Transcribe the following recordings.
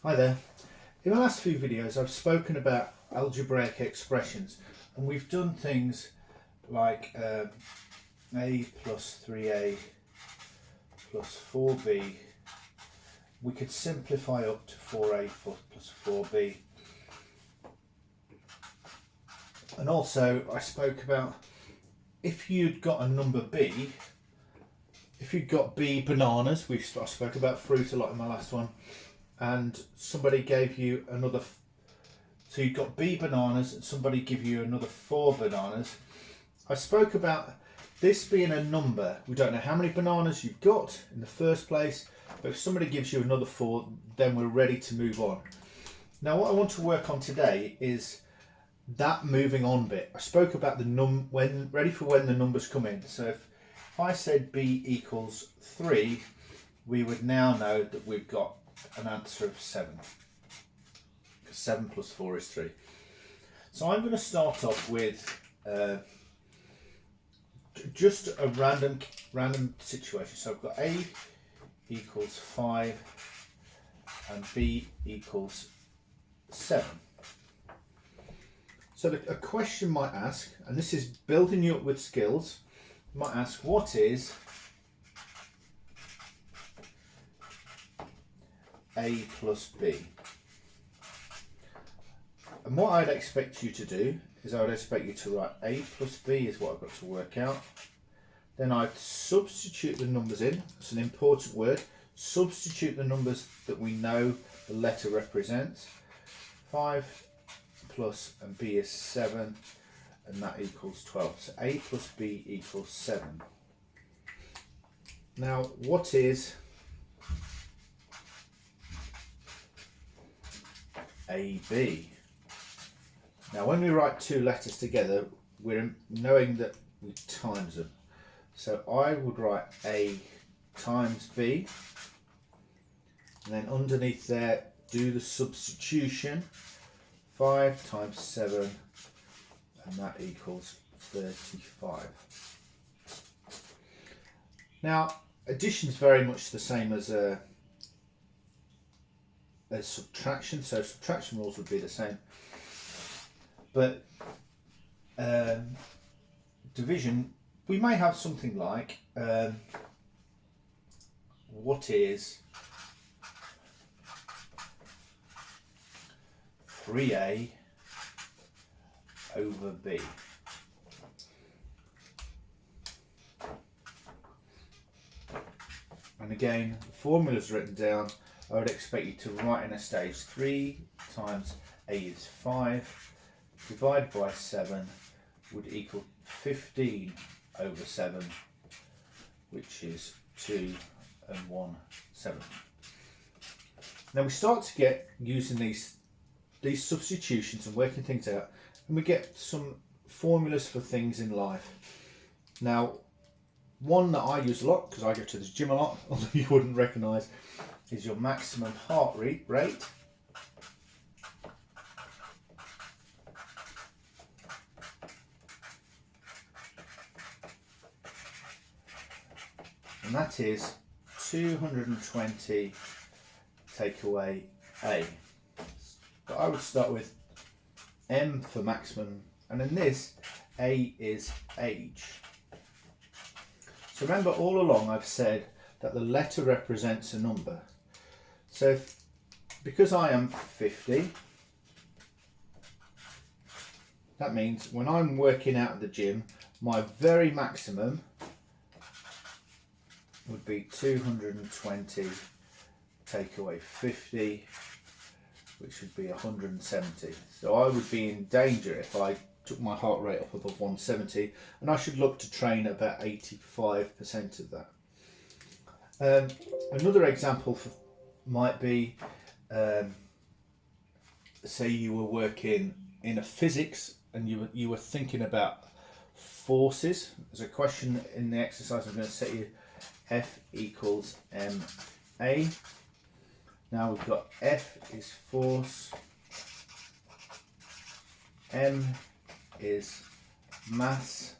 Hi there. In the last few videos I've spoken about algebraic expressions, and we've done things like a plus 3a plus 4b. We could simplify up to 4a plus 4b. And also I spoke about if you'd got a number b, if you'd got b bananas, I spoke about fruit a lot in my last one, and somebody gave you another, so you've got b bananas and somebody give you another 4 bananas. I spoke about this being a number. We don't know how many bananas you've got in the first place, but if somebody gives you another 4, then we're ready to move on. Now what I want to work on today is that moving on bit. I spoke about the when the numbers come in. So if I said b equals 3, we would now know that we've got an answer of 7. 7 plus 4 is 3. So I'm going to start off with just a random situation. So I've got a equals 5 and b equals 7. So a question might ask, and this is building you up with skills, might ask, what is a plus b? And what I'd expect you to do is I would expect you to write a plus b is what I've got to work out. Then I'd substitute the numbers in. It's an important word. Substitute the numbers that we know the letter represents. 5 plus and b is 7, and that equals 12. So a plus b equals 7. Now what is AB? Now when we write two letters together, we're knowing that we times them. So I would write A times B, and then underneath there do the substitution. 5 times 7, and that equals 35. Now addition is very much the same as subtraction, so subtraction rules would be the same, but division, we may have something like what is 3a over b? And again, the formula is written down. I would expect you to write in a stage. 3 times a is 5, divided by 7 would equal 15 over 7, which is 2 and 1/7. Now we start to get using these substitutions and working things out, and we get some formulas for things in life. Now one that I use a lot, because I go to the gym a lot, although you wouldn't recognise, is your maximum heart rate. And that is 220 take away A. But I would start with M for maximum, and in this, A is age. So remember, all along I've said that the letter represents a number. So because I am 50, that means when I'm working out at the gym, my very maximum would be 220 take away 50, which would be 170. So I would be in danger if I took my heart rate up above 170, and I should look to train about 85% of that. Another example might be, say you were working in a physics and you were thinking about forces. There's a question in the exercise I'm going to set you. F equals ma. Now we've got F is force, m is mass,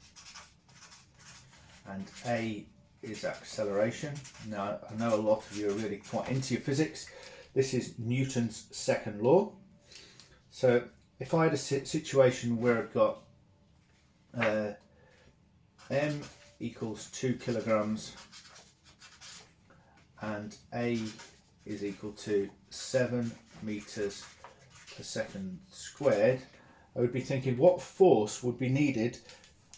and a is acceleration. Now I know a lot of you are really quite into your physics. This is Newton's second law. So if I had a situation where I've got M equals 2 kilograms and A is equal to 7 meters per second squared, I would be thinking what force would be needed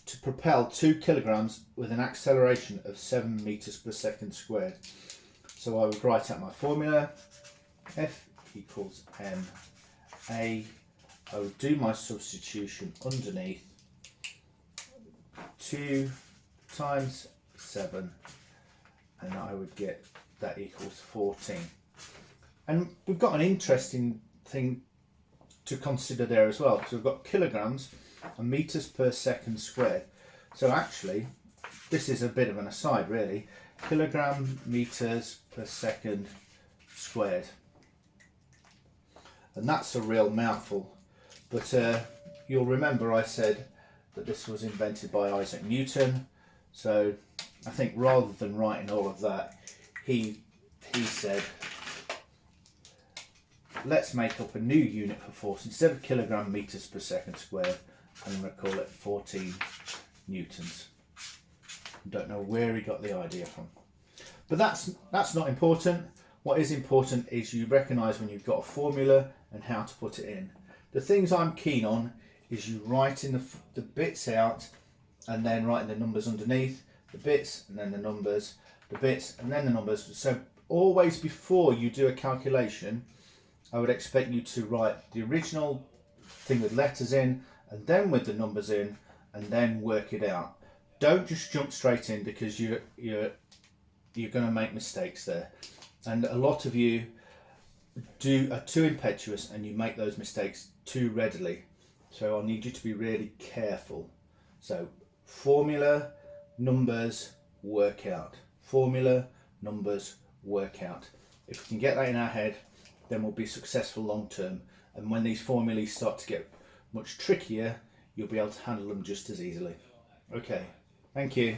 to propel 2 kilograms with an acceleration of 7 meters per second squared. So I would write out my formula, F equals ma. I would do my substitution underneath, 2 times 7, and I would get that equals 14. And we've got an interesting thing to consider there as well, because we've got kilograms and meters per second squared. So actually, this is a bit of an aside really, kilogram meters per second squared. And that's a real mouthful, but you'll remember I said that this was invented by Isaac Newton. So I think rather than writing all of that, he said, let's make up a new unit for force. Instead of kilogram meters per second squared, I'm going to call it 14 newtons. Don't know where he got the idea from, but that's not important. What is important is you recognise when you've got a formula and how to put it in. The things I'm keen on is you writing the bits out and then writing the numbers underneath, the bits and then the numbers, the bits and then the numbers. So always before you do a calculation, I would expect you to write the original thing with letters in and then with the numbers in and then work it out. Don't just jump straight in, because you're going to make mistakes there. And a lot of you are too impetuous and you make those mistakes too readily. So I'll need you to be really careful. So formula, numbers, work out. Formula, numbers, work out. If we can get that in our head, then we'll be successful long term. And when these formulae start to get much trickier, you'll be able to handle them just as easily. Okay, thank you.